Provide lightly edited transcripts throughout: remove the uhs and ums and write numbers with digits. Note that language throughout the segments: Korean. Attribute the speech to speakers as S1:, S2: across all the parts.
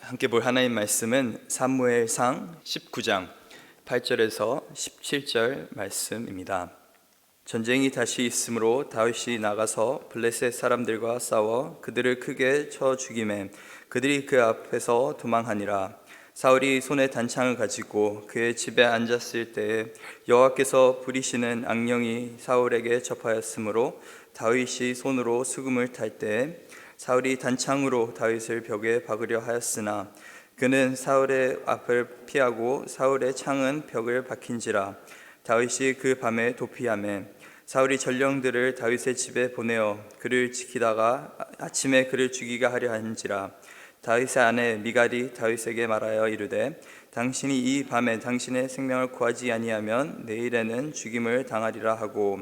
S1: 함께 볼 하나님 말씀은 사무엘상 19장 8절에서 17절 말씀입니다. 전쟁이 다시 있으므로 다윗이 나가서 블레셋 사람들과 싸워 그들을 크게 쳐 죽이매 그들이 그 앞에서 도망하니라. 사울이 손에 단창을 가지고 그의 집에 앉았을 때에 여호와께서 부리시는 악령이 사울에게 접하였으므로 다윗이 손으로 수금을 탈 때에 사울이 단창으로 다윗을 벽에 박으려 하였으나 그는 사울의 앞을 피하고 사울의 창은 벽을 박힌지라. 다윗이 그 밤에 도피하매 사울이 전령들을 다윗의 집에 보내어 그를 지키다가 아침에 그를 죽이게 하려 한지라. 다윗의 아내 미갈이 다윗에게 말하여 이르되 당신이 이 밤에 당신의 생명을 구하지 아니하면 내일에는 죽임을 당하리라 하고,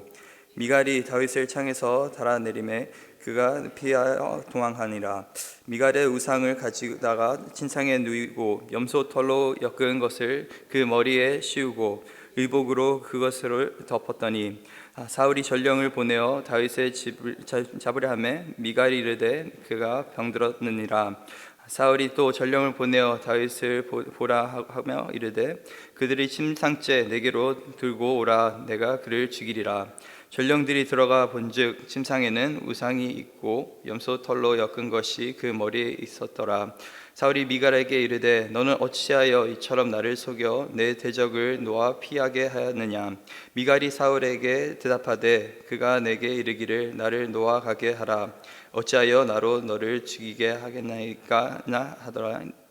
S1: 미갈이 다윗을 창에서 달아내리매 그가 피하여 도망하니라. 미갈의 우상을 가지다가 침상에 누이고 염소 털로 엮은 것을 그 머리에 씌우고 의복으로 그것을 덮었더니 사울이 전령을 보내어 다윗의 집을 잡으려 하매 미갈이 이르되 그가 병들었느니라. 사울이 또 전령을 보내어 다윗을 보라 하며 이르되 그들이 침상째 내게로 들고 오라. 내가 그를 죽이리라. 전령들이 들어가 본즉 침상에는 우상이 있고 염소 털로 엮은 것이 그 머리에 있었더라. 사울이 미갈에게 이르되 너는 어찌하여 이처럼 나를 속여 내 대적을 놓아 피하게 하였느냐. 미갈이 사울에게 대답하되 그가 내게 이르기를 나를 놓아 가게 하라. 어찌하여 나로 너를 죽이게 하겠나이까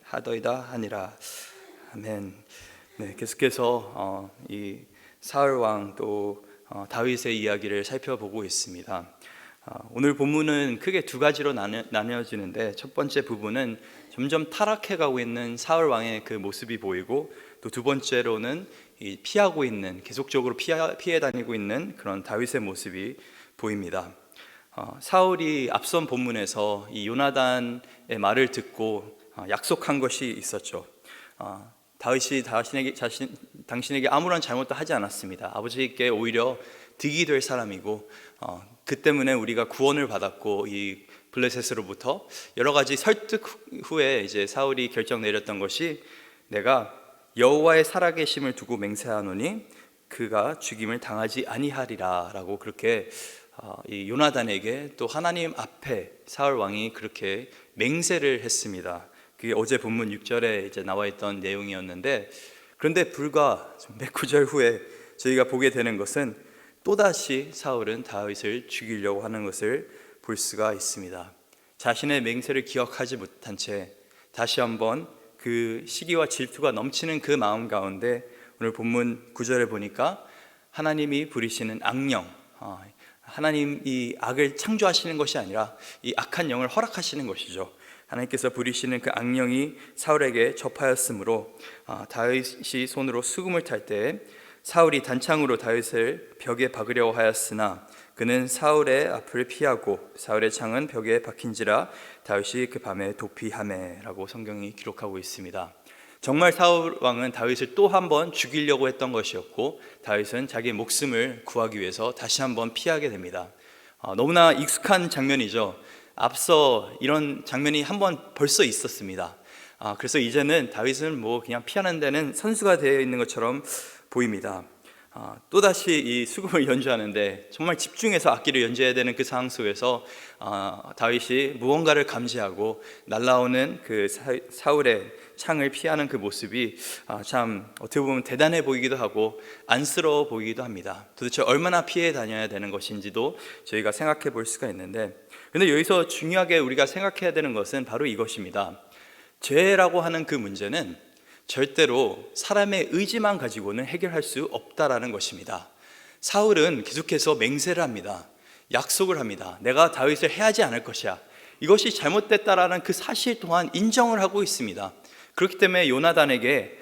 S1: 하더이다 하니라. 아멘. 네, 계속해서 이 사울 왕 또 다윗의 이야기를 살펴보고 있습니다. 오늘 본문은 크게 두 가지로 나뉘어지는데, 첫 번째 부분은 점점 타락해가고 있는 사울 왕의 그 모습이 보이고, 또 두 번째로는 피하고 있는, 계속적으로 피해 다니고 있는 그런 다윗의 모습이 보입니다. 사울이 앞선 본문에서 이 요나단의 말을 듣고 약속한 것이 있었죠. 다윗이 당신에게 아무런 잘못도 하지 않았습니다. 아버지께 오히려 득이 될 사람이고, 그 때문에 우리가 구원을 받았고, 이 블레셋으로부터 여러 가지 설득 후에 이제 사울이 결정 내렸던 것이, 내가 여호와의 살아계심을 두고 맹세하노니 그가 죽임을 당하지 아니하리라 라고, 그렇게 이 요나단에게 또 하나님 앞에 사울 왕이 그렇게 맹세를 했습니다. 그게 어제 본문 6절에 이제 나와 있던 내용이었는데, 그런데 불과 몇 구절 후에 저희가 보게 되는 것은 또다시 사울은 다윗을 죽이려고 하는 것을 볼 수가 있습니다. 자신의 맹세를 기억하지 못한 채 다시 한번 그 시기와 질투가 넘치는 그 마음 가운데 오늘 본문 9절에 보니까 하나님이 부리시는 악령, 하나님이 악을 창조하시는 것이 아니라 이 악한 영을 허락하시는 것이죠. 하나님께서 부리시는 그 악령이 사울에게 접하였으므로 다윗이 손으로 수금을 탈 때 사울이 단창으로 다윗을 벽에 박으려고 하였으나 그는 사울의 앞을 피하고 사울의 창은 벽에 박힌지라. 다윗이 그 밤에 도피하매 라고 성경이 기록하고 있습니다. 정말 사울 왕은 다윗을 또 한 번 죽이려고 했던 것이었고, 다윗은 자기의 목숨을 구하기 위해서 다시 한번 피하게 됩니다. 너무나 익숙한 장면이죠. 앞서 이런 장면이 한 번 벌써 있었습니다. 그래서 이제는 다윗은 그냥 피하는 데는 선수가 되어 있는 것처럼 보입니다. 또다시 이 수금을 연주하는데 정말 집중해서 악기를 연주해야 되는 그 상황 속에서 다윗이 무언가를 감지하고 날아오는 그 사울의 창을 피하는 그 모습이 참 어떻게 보면 대단해 보이기도 하고 안쓰러워 보이기도 합니다. 도대체 얼마나 피해 다녀야 되는 것인지도 저희가 생각해 볼 수가 있는데, 그런데 여기서 중요하게 우리가 생각해야 되는 것은 바로 이것입니다. 죄라고 하는 그 문제는 절대로 사람의 의지만 가지고는 해결할 수 없다라는 것입니다. 사울은 계속해서 맹세를 합니다. 약속을 합니다. 내가 다윗을 해하지 않을 것이야. 이것이 잘못됐다라는 그 사실 또한 인정을 하고 있습니다. 그렇기 때문에 요나단에게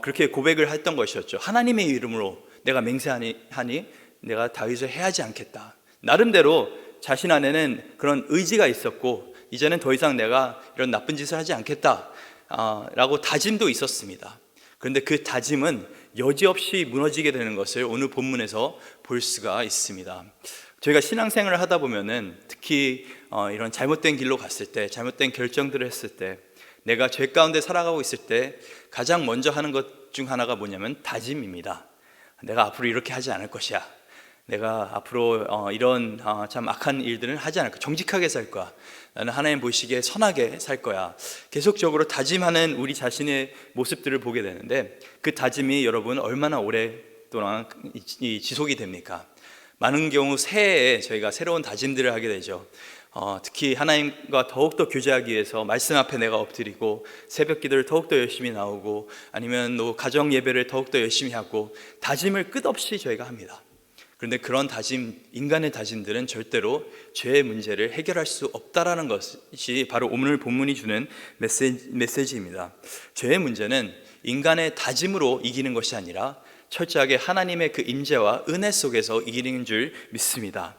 S1: 그렇게 고백을 했던 것이었죠. 하나님의 이름으로 내가 맹세하니 내가 다윗을 해하지 않겠다. 나름대로 자신 안에는 그런 의지가 있었고, 이제는 더 이상 내가 이런 나쁜 짓을 하지 않겠다 라고 다짐도 있었습니다. 그런데 그 다짐은 여지없이 무너지게 되는 것을 오늘 본문에서 볼 수가 있습니다. 저희가 신앙생활을 하다 보면은 특히 이런 잘못된 길로 갔을 때, 잘못된 결정들을 했을 때 내가 죄 가운데 살아가고 있을 때 가장 먼저 하는 것 중 하나가 뭐냐면 다짐입니다. 내가 앞으로 이렇게 하지 않을 것이야. 내가 앞으로 이런 참 악한 일들은 하지 않을 거야. 정직하게 살 거야. 나는 하나님 보시기에 선하게 살 거야. 계속적으로 다짐하는 우리 자신의 모습들을 보게 되는데, 그 다짐이 여러분 얼마나 오랫동안 지속이 됩니까? 많은 경우 새해에 저희가 새로운 다짐들을 하게 되죠. 특히 하나님과 더욱더 교제하기 위해서 말씀 앞에 내가 엎드리고 새벽 기도를 더욱더 열심히 나오고, 아니면 또 가정 예배를 더욱더 열심히 하고, 다짐을 끝없이 저희가 합니다. 그런데 그런 다짐, 인간의 다짐들은 절대로 죄의 문제를 해결할 수 없다라는 것이 바로 오늘 본문이 주는 메시지입니다. 죄의 문제는 인간의 다짐으로 이기는 것이 아니라 철저하게 하나님의 그 임재와 은혜 속에서 이기는 줄 믿습니다.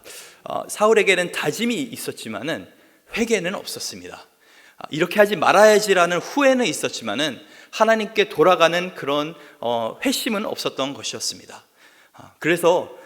S1: 사울에게는 다짐이 있었지만은 회개는 없었습니다. 이렇게 하지 말아야지라는 후회는 있었지만은 하나님께 돌아가는 그런 회심은 없었던 것이었습니다. 그래서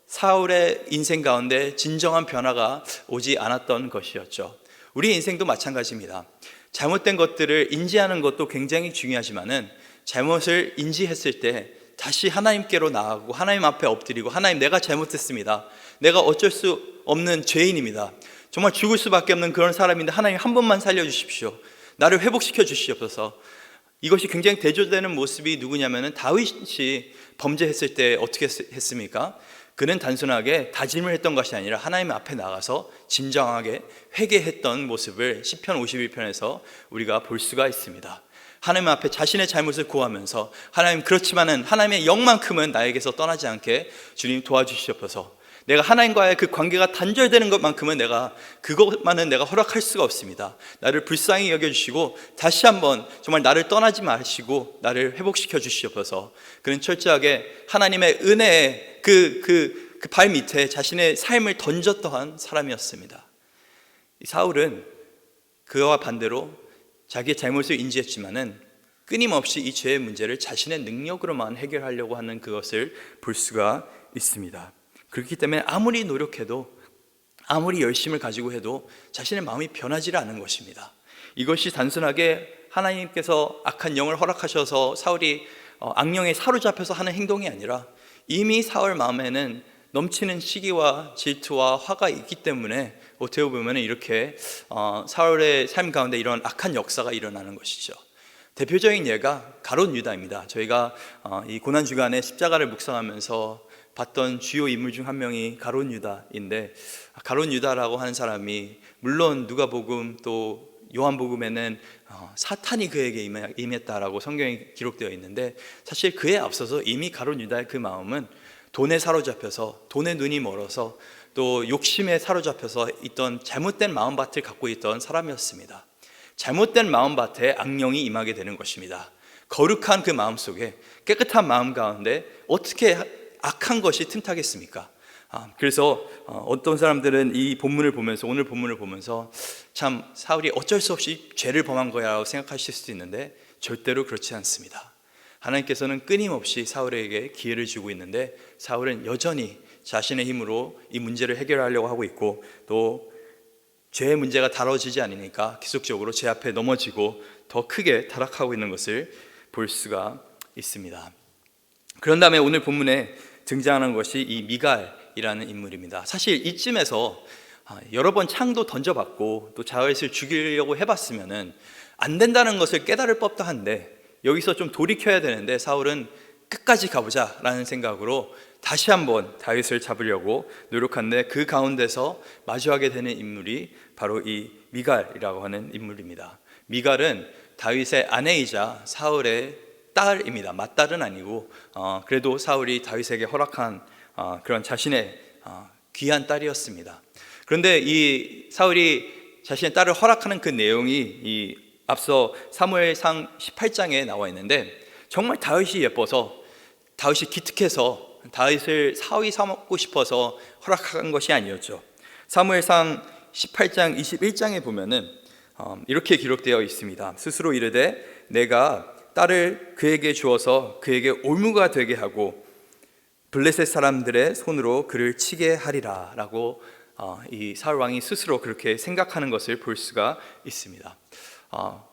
S1: 사울의 인생 가운데 진정한 변화가 오지 않았던 것이었죠. 우리 인생도 마찬가지입니다. 잘못된 것들을 인지하는 것도 굉장히 중요하지만은 잘못을 인지했을 때 다시 하나님께로 나아가고 하나님 앞에 엎드리고, 하나님, 내가 잘못했습니다. 내가 어쩔 수 없는 죄인입니다. 정말 죽을 수밖에 없는 그런 사람인데 하나님 한 번만 살려주십시오. 나를 회복시켜 주시옵소서. 이것이 굉장히 대조되는 모습이 누구냐면은 다윗이 범죄했을 때 어떻게 했습니까? 그는 단순하게 다짐을 했던 것이 아니라 하나님 앞에 나가서 진정하게 회개했던 모습을 시편 51편에서 우리가 볼 수가 있습니다. 하나님 앞에 자신의 잘못을 고하면서, 하나님, 그렇지만은 하나님의 영만큼은 나에게서 떠나지 않게 주님 도와주시옵소서. 내가 하나님과의 그 관계가 단절되는 것만큼은 그것만은 내가 허락할 수가 없습니다. 나를 불쌍히 여겨주시고 다시 한번 정말 나를 떠나지 마시고 나를 회복시켜 주시옵소서. 그는 철저하게 하나님의 은혜의 그 발 밑에 자신의 삶을 던졌던 사람이었습니다. 사울은 그와 반대로 자기의 잘못을 인지했지만은 끊임없이 이 죄의 문제를 자신의 능력으로만 해결하려고 하는 그것을 볼 수가 있습니다. 그렇기 때문에 아무리 노력해도, 아무리 열심을 가지고 해도 자신의 마음이 변하지 않은 것입니다. 이것이 단순하게 하나님께서 악한 영을 허락하셔서 사울이 악령에 사로잡혀서 하는 행동이 아니라 이미 사울 마음에는 넘치는 시기와 질투와 화가 있기 때문에 어떻게 보면 이렇게 사울의 삶 가운데 이런 악한 역사가 일어나는 것이죠. 대표적인 예가 가룟 유다입니다. 저희가 이 고난주간에 십자가를 묵상하면서 봤던 주요 인물 중 한 명이 가룟 유다인데, 가룟 유다라고 하는 사람이 물론 누가복음 또 요한복음에는 사탄이 그에게 임했다라고 성경에 기록되어 있는데, 사실 그에 앞서서 이미 가룟 유다의 그 마음은 돈에 사로잡혀서, 돈에 눈이 멀어서, 또 욕심에 사로잡혀서 있던 잘못된 마음밭을 갖고 있던 사람이었습니다. 잘못된 마음밭에 악령이 임하게 되는 것입니다. 거룩한 그 마음 속에, 깨끗한 마음 가운데 어떻게 악한 것이 틈타겠습니까? 그래서 어떤 사람들은 이 본문을 보면서, 오늘 본문을 보면서 참 사울이 어쩔 수 없이 죄를 범한 거야 라고 생각하실 수도 있는데, 절대로 그렇지 않습니다. 하나님께서는 끊임없이 사울에게 기회를 주고 있는데, 사울은 여전히 자신의 힘으로 이 문제를 해결하려고 하고 있고, 또 죄의 문제가 다뤄지지 않으니까 계속적으로 죄 앞에 넘어지고 더 크게 타락하고 있는 것을 볼 수가 있습니다. 그런 다음에 오늘 본문에 등장하는 것이 이 미갈이라는 인물입니다. 사실 이쯤에서 여러 번 창도 던져봤고 또 다윗을 죽이려고 해봤으면은 안 된다는 것을 깨달을 법도 한데, 여기서 좀 돌이켜야 되는데 사울은 끝까지 가보자 라는 생각으로 다시 한번 다윗을 잡으려고 노력하는데, 그 가운데서 마주하게 되는 인물이 바로 이 미갈이라고 하는 인물입니다. 미갈은 다윗의 아내이자 사울의 딸입니다. 맏딸은 아니고 그래도 사울이 다윗에게 허락한 그런 자신의 귀한 딸이었습니다. 그런데 이 사울이 자신의 딸을 허락하는 그 내용이 이 앞서 사무엘상 18장에 나와 있는데, 정말 다윗이 예뻐서, 다윗이 기특해서 다윗을 사위 삼고 싶어서 허락한 것이 아니었죠. 사무엘상 18장 21장에 보면은 이렇게 기록되어 있습니다. 스스로 이르되 내가 딸을 그에게 주어서 그에게 올무가 되게 하고 블레셋 사람들의 손으로 그를 치게 하리라 라고 이 사울 왕이 스스로 그렇게 생각하는 것을 볼 수가 있습니다.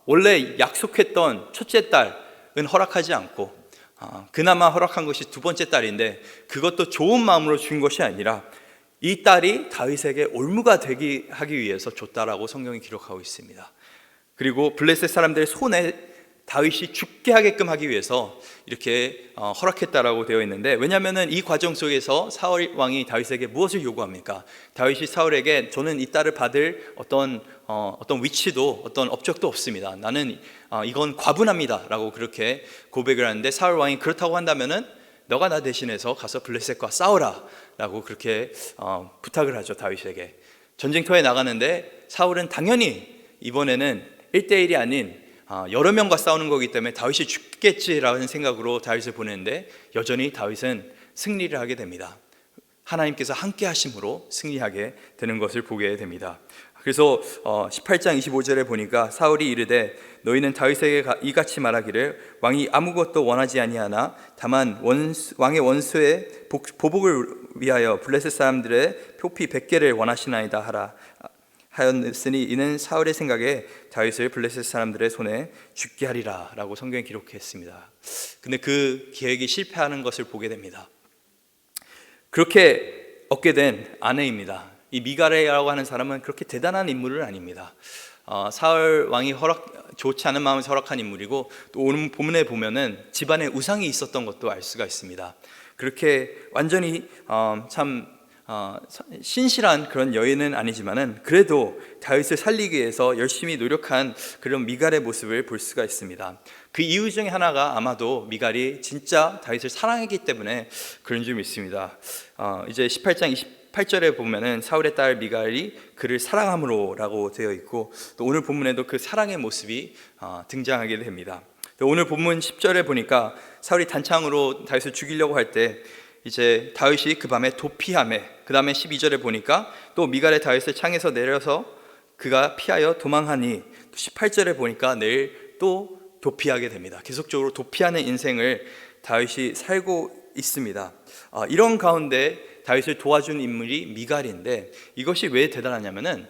S1: 원래 약속했던 첫째 딸은 허락하지 않고 그나마 허락한 것이 두 번째 딸인데 그것도 좋은 마음으로 준 것이 아니라 이 딸이 다윗에게 올무가 되게 하기 위해서 줬다라고 성경이 기록하고 있습니다. 그리고 블레셋 사람들의 손에 다윗이 죽게 하게끔 하기 위해서 이렇게 허락했다라고 되어 있는데, 왜냐하면 이 과정 속에서 사울 왕이 다윗에게 무엇을 요구합니까? 다윗이 사울에게 저는 이 딸을 받을 어떤 위치도 어떤 업적도 없습니다. 나는 이건 과분합니다 라고 그렇게 고백을 하는데, 사울 왕이 그렇다고 한다면은 너가 나 대신해서 가서 블레셋과 싸워라 라고 그렇게 부탁을 하죠. 다윗에게 전쟁터에 나가는데 사울은 당연히 이번에는 1대1이 아닌 여러 명과 싸우는 거기 때문에 다윗이 죽겠지라는 생각으로 다윗을 보내는데 여전히 다윗은 승리를 하게 됩니다. 하나님께서 함께 하심으로 승리하게 되는 것을 보게 됩니다. 그래서 18장 25절에 보니까 사울이 이르되 너희는 다윗에게 이같이 말하기를 왕이 아무것도 원하지 아니하나 다만 왕의 원수의 보복을 위하여 블레셋 사람들의 표피 100개를 원하시나이다 하라 하였으니 이는 사울의 생각에 다윗을 블레셋 사람들의 손에 죽게 하리라 라고 성경에 기록했습니다. 근데 그 계획이 실패하는 것을 보게 됩니다. 그렇게 얻게 된 아내입니다. 이 미갈이라고 하는 사람은 그렇게 대단한 인물은 아닙니다. 사울 왕이 좋지 않은 마음에서 허락한 인물이고, 또 오늘 본문에 보면은 집안에 우상이 있었던 것도 알 수가 있습니다. 그렇게 완전히 신실한 그런 여인은 아니지만은 그래도 다윗을 살리기 위해서 열심히 노력한 그런 미갈의 모습을 볼 수가 있습니다. 그 이유 중에 하나가 아마도 미갈이 진짜 다윗을 사랑했기 때문에 그런 줄 믿습니다. 이제 18장 28절에 보면은 사울의 딸 미갈이 그를 사랑함으로라고 되어 있고, 또 오늘 본문에도 그 사랑의 모습이 등장하게 됩니다. 또 오늘 본문 10절에 보니까 사울이 단창으로 다윗을 죽이려고 할 때 이제 다윗이 그 밤에 도피하매, 그 다음에 12절에 보니까 또 미갈의 다윗을 창에서 내려서 그가 피하여 도망하니, 또 18절에 보니까 내일 또 도피하게 됩니다. 계속적으로 도피하는 인생을 다윗이 살고 있습니다. 이런 가운데 다윗을 도와준 인물이 미갈인데, 이것이 왜 대단하냐면은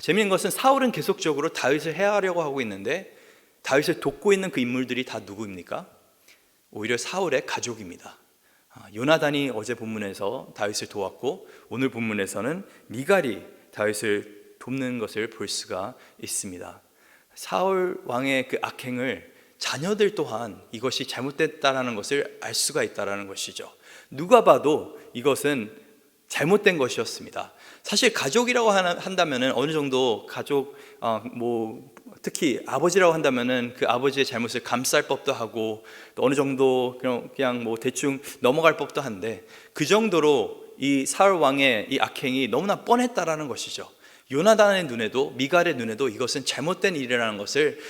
S1: 재미있는 것은 사울은 계속적으로 다윗을 해하려고 하고 있는데 다윗을 돕고 있는 그 인물들이 다 누구입니까? 오히려 사울의 가족입니다. 요나단이 어제 본문에서 다윗을 도왔고, 오늘 본문에서는 미갈이 다윗을 돕는 것을 볼 수가 있습니다. 사울 왕의 그 악행을 자녀들 또한 이것이 잘못됐다라는 것을 알 수가 있다라는 것이죠. 누가 봐도 이것은 잘못된 것이었습니다. 사실 가족이라고 한다면은 어느 정도 가족 특히 아버지라고 한다면은 그 아버지의 잘못을 감쌀 법도 하고, 또 어느 정도 그냥 대충 넘어갈 법도 한데, 그 정도로 이 사울 왕의 이 악행이 너무나 뻔했다라는 것이죠. 요나단의 눈에도 미갈의 눈에도 이것은 잘못된 일이라는 것을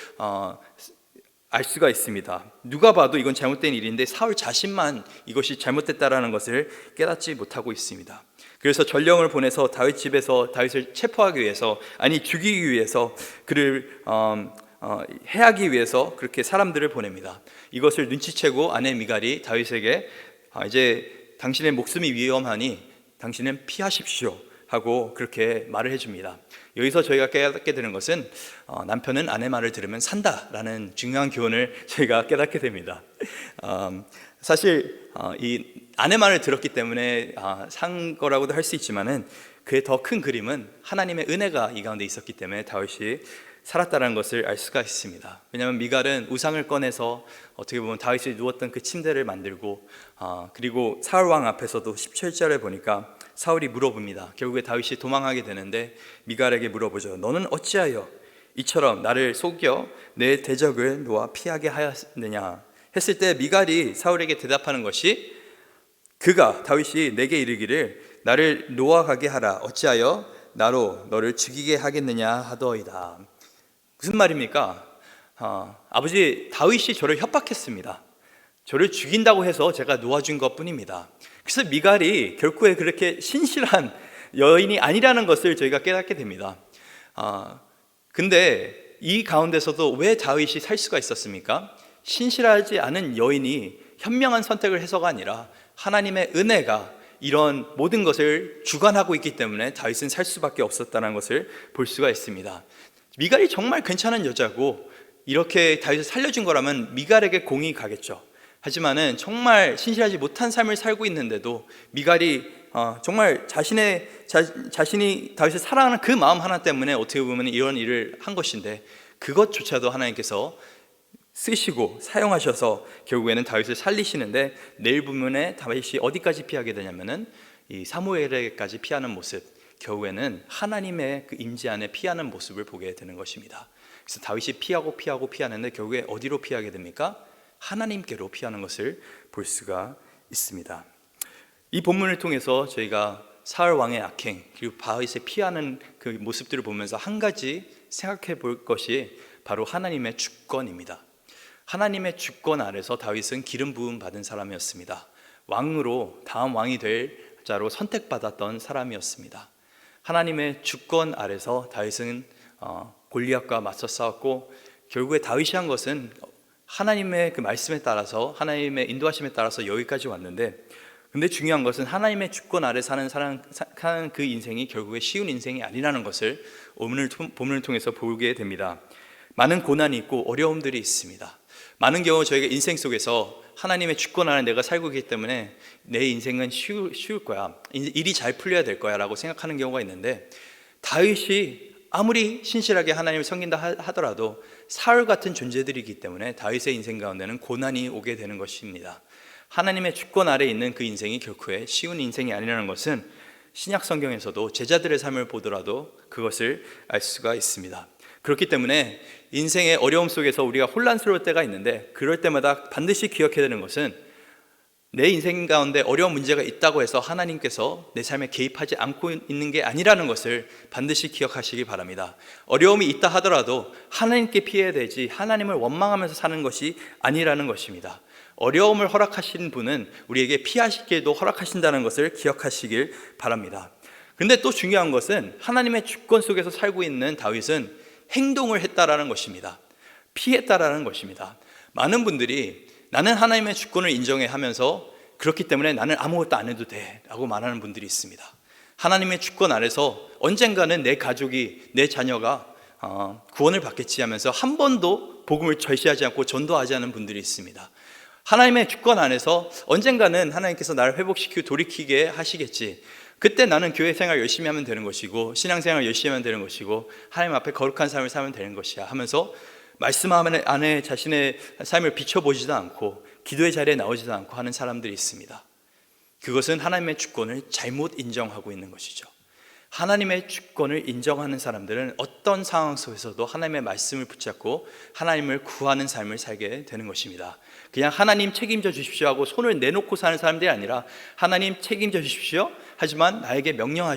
S1: 알 수가 있습니다. 누가 봐도 이건 잘못된 일인데 사울 자신만 이것이 잘못됐다라는 것을 깨닫지 못하고 있습니다. 그래서 전령을 보내서 다윗 집에서 다윗을 체포하기 위해서, 아니 죽이기 위해서, 그를 해하기 위해서 그렇게 사람들을 보냅니다. 이것을 눈치채고 아내 미갈이 다윗에게 이제 당신의 목숨이 위험하니 당신은 피하십시오 하고 그렇게 말을 해줍니다. 여기서 저희가 깨닫게 되는 것은 남편은 아내 말을 들으면 산다라는 중요한 교훈을 저희가 깨닫게 됩니다. 사실 이 아내 말을 들었기 때문에 산 거라고도 할 수 있지만은 그의 더 큰 그림은 하나님의 은혜가 이 가운데 있었기 때문에 다윗이 살았다는 것을 알 수가 있습니다. 왜냐하면 미갈은 우상을 꺼내서 어떻게 보면 다윗이 누웠던 그 침대를 만들고, 그리고 사울 왕 앞에서도 17절에 보니까 사울이 물어봅니다. 결국에 다윗이 도망하게 되는데 미갈에게 물어보죠. 너는 어찌하여 이처럼 나를 속여 내 대적을 놓아 피하게 하였느냐 했을 때, 미갈이 사울에게 대답하는 것이, 그가 다윗이 내게 이르기를 나를 놓아가게 하라, 어찌하여 나로 너를 죽이게 하겠느냐 하더이다. 무슨 말입니까? 아버지 다윗이 저를 협박했습니다. 저를 죽인다고 해서 제가 놓아준 것뿐입니다. 그래서 미갈이 결국에 그렇게 신실한 여인이 아니라는 것을 저희가 깨닫게 됩니다. 근데 이 가운데서도 왜 다윗이 살 수가 있었습니까? 신실하지 않은 여인이 현명한 선택을 해서가 아니라 하나님의 은혜가 이런 모든 것을 주관하고 있기 때문에 다윗은 살 수밖에 없었다는 것을 볼 수가 있습니다. 미갈이 정말 괜찮은 여자고 이렇게 다윗을 살려준 거라면 미갈에게 공이 가겠죠. 하지만은 정말 신실하지 못한 삶을 살고 있는데도 미갈이 정말 자신이 다윗을 사랑하는 그 마음 하나 때문에 어떻게 보면 이런 일을 한 것인데, 그것조차도 하나님께서 쓰시고 사용하셔서 결국에는 다윗을 살리시는데, 내일 본문에 다윗이 어디까지 피하게 되냐면은 이 사무엘에게까지 피하는 모습, 결국에는 하나님의 그 임재 안에 피하는 모습을 보게 되는 것입니다. 그래서 다윗이 피하는데 결국에 어디로 피하게 됩니까? 하나님께로 피하는 것을 볼 수가 있습니다. 이 본문을 통해서 저희가 사울 왕의 악행 그리고 다윗의 피하는 그 모습들을 보면서 한 가지 생각해 볼 것이 바로 하나님의 주권입니다. 하나님의 주권 아래서 다윗은 기름 부음 받은 사람이었습니다. 왕으로, 다음 왕이 될 자로 선택받았던 사람이었습니다. 하나님의 주권 아래서 다윗은 골리앗과 맞서 싸웠고, 결국에 다윗이 한 것은 하나님의 그 말씀에 따라서, 하나님의 인도하심에 따라서 여기까지 왔는데, 근데 중요한 것은 하나님의 주권 아래 사는 그 인생이 결국에 쉬운 인생이 아니라는 것을 오늘 본문을 통해서 보게 됩니다. 많은 고난이 있고 어려움들이 있습니다. 많은 경우 저희가 인생 속에서 하나님의 주권 안에 내가 살고 있기 때문에 내 인생은 쉬울 거야, 일이 잘 풀려야 될 거야 라고 생각하는 경우가 있는데, 다윗이 아무리 신실하게 하나님을 섬긴다 하더라도 사울 같은 존재들이기 때문에 다윗의 인생 가운데는 고난이 오게 되는 것입니다. 하나님의 주권 아래 있는 그 인생이 결코 쉬운 인생이 아니라는 것은 신약 성경에서도 제자들의 삶을 보더라도 그것을 알 수가 있습니다. 그렇기 때문에 인생의 어려움 속에서 우리가 혼란스러울 때가 있는데, 그럴 때마다 반드시 기억해야 되는 것은 내 인생 가운데 어려운 문제가 있다고 해서 하나님께서 내 삶에 개입하지 않고 있는 게 아니라는 것을 반드시 기억하시기 바랍니다. 어려움이 있다 하더라도 하나님께 피해야 되지 하나님을 원망하면서 사는 것이 아니라는 것입니다. 어려움을 허락하신 분은 우리에게 피하실 길도 허락하신다는 것을 기억하시길 바랍니다. 그런데 또 중요한 것은 하나님의 주권 속에서 살고 있는 다윗은 행동을 했다라는 것입니다. 피했다라는 것입니다. 많은 분들이 나는 하나님의 주권을 인정해 하면서 그렇기 때문에 나는 아무것도 안 해도 돼 라고 말하는 분들이 있습니다. 하나님의 주권 아래서 언젠가는 내 가족이, 내 자녀가 구원을 받겠지 하면서 한 번도 복음을 절시하지 않고 전도하지 않은 분들이 있습니다. 하나님의 주권 안에서 언젠가는 하나님께서 나를 회복시키고 돌이키게 하시겠지, 그때 나는 교회 생활 열심히 하면 되는 것이고 신앙생활 열심히 하면 되는 것이고 하나님 앞에 거룩한 삶을 살면 되는 것이야 하면서 말씀 안에 자신의 삶을 비춰보지도 않고 기도의 자리에 나오지도 않고 하는 사람들이 있습니다. 그것은 하나님의 주권을 잘못 인정하고 있는 것이죠. 하나님의 주권을 인정하는 사람들은 어떤 상황 속에서도 하나님의 말씀을 붙잡고 하나님을 구하는 삶을 살게 되는 것입니다. 그냥 하나님 책임져 주십시오 하고 손을 내놓고 사는 사람들이 아니라, 하나님 책임져 주십시오 하지만 나에게 명령하여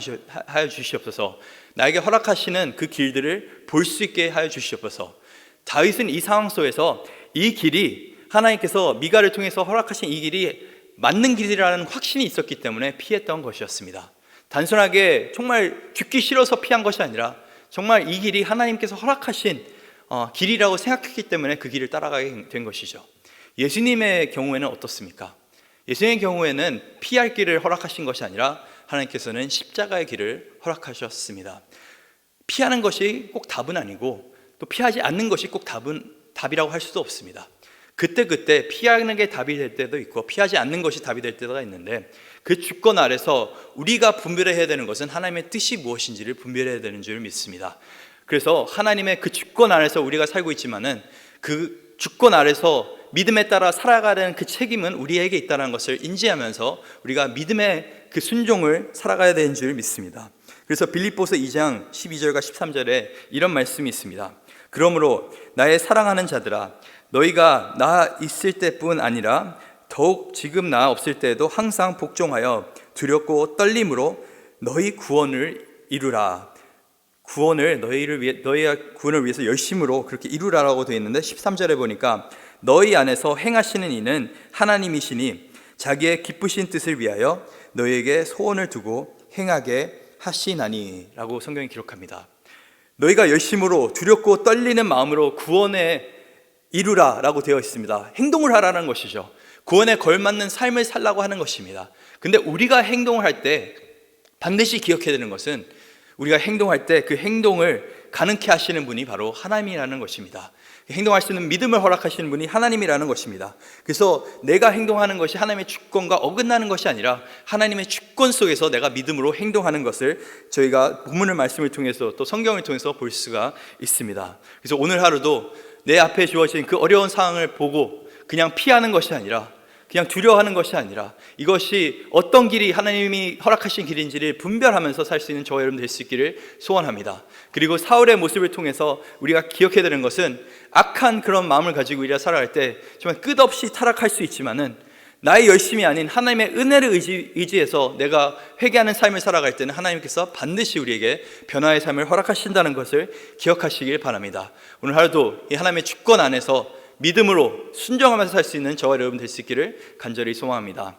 S1: 주시옵소서, 나에게 허락하시는 그 길들을 볼 수 있게 하여 주시옵소서. 다윗은 이 상황 속에서 이 길이 하나님께서 미갈을 통해서 허락하신 이 길이 맞는 길이라는 확신이 있었기 때문에 피했던 것이었습니다. 단순하게 정말 죽기 싫어서 피한 것이 아니라 정말 이 길이 하나님께서 허락하신 길이라고 생각했기 때문에 그 길을 따라가게 된 것이죠. 예수님의 경우에는 어떻습니까? 예수님의 경우에는 피할 길을 허락하신 것이 아니라 하나님께서는 십자가의 길을 허락하셨습니다. 피하는 것이 꼭 답은 아니고 또 피하지 않는 것이 꼭 답이라고 할 수도 없습니다. 그때 피하는 게 답이 될 때도 있고 피하지 않는 것이 답이 될 때가 있는데, 그 주권 아래서 우리가 분별해야 되는 것은 하나님의 뜻이 무엇인지를 분별해야 되는 줄 믿습니다. 그래서 하나님의 그 주권 아래서 우리가 살고 있지만은 그 주권 아래서 믿음에 따라 살아가는 그 책임은 우리에게 있다는 것을 인지하면서 우리가 믿음의 그 순종을 살아가야 되는 줄 믿습니다. 그래서 빌립보서 2장 12절과 13절에 이런 말씀이 있습니다. 그러므로 나의 사랑하는 자들아, 너희가 나 있을 때뿐 아니라 더욱 지금 나 없을 때에도 항상 복종하여 두렵고 떨림으로 너희 구원을 이루라. 너희의 구원을 위해서 열심으로 그렇게 이루라라고 되어 있는데, 13절에 보니까 너희 안에서 행하시는 이는 하나님이시니 자기의 기쁘신 뜻을 위하여 너희에게 소원을 두고 행하게 하시나니 라고 성경이 기록합니다. 너희가 열심으로 두렵고 떨리는 마음으로 구원에 이루라 라고 되어 있습니다. 행동을 하라는 것이죠. 구원에 걸맞는 삶을 살라고 하는 것입니다. 근데 우리가 행동을 할 때 반드시 기억해야 되는 것은, 우리가 행동할 때 그 행동을 가능케 하시는 분이 바로 하나님이라는 것입니다. 행동할 수 있는 믿음을 허락하시는 분이 하나님이라는 것입니다. 그래서 내가 행동하는 것이 하나님의 주권과 어긋나는 것이 아니라 하나님의 주권 속에서 내가 믿음으로 행동하는 것을 저희가 본문의 말씀을 통해서 또 성경을 통해서 볼 수가 있습니다. 그래서 오늘 하루도 내 앞에 주어진 그 어려운 상황을 보고 그냥 피하는 것이 아니라, 그냥 두려워하는 것이 아니라, 이것이 어떤 길이 하나님이 허락하신 길인지를 분별하면서 살 수 있는 저와 여러분 될 수 있기를 소원합니다. 그리고 사울의 모습을 통해서 우리가 기억해야 되는 것은, 악한 그런 마음을 가지고 우리가 살아갈 때 정말 끝없이 타락할 수 있지만은 나의 열심이 아닌 하나님의 은혜를 의지해서 내가 회개하는 삶을 살아갈 때는 하나님께서 반드시 우리에게 변화의 삶을 허락하신다는 것을 기억하시길 바랍니다. 오늘 하루도 이 하나님의 주권 안에서 믿음으로 순종하면서 살 수 있는 저와 여러분 될 수 있기를 간절히 소망합니다.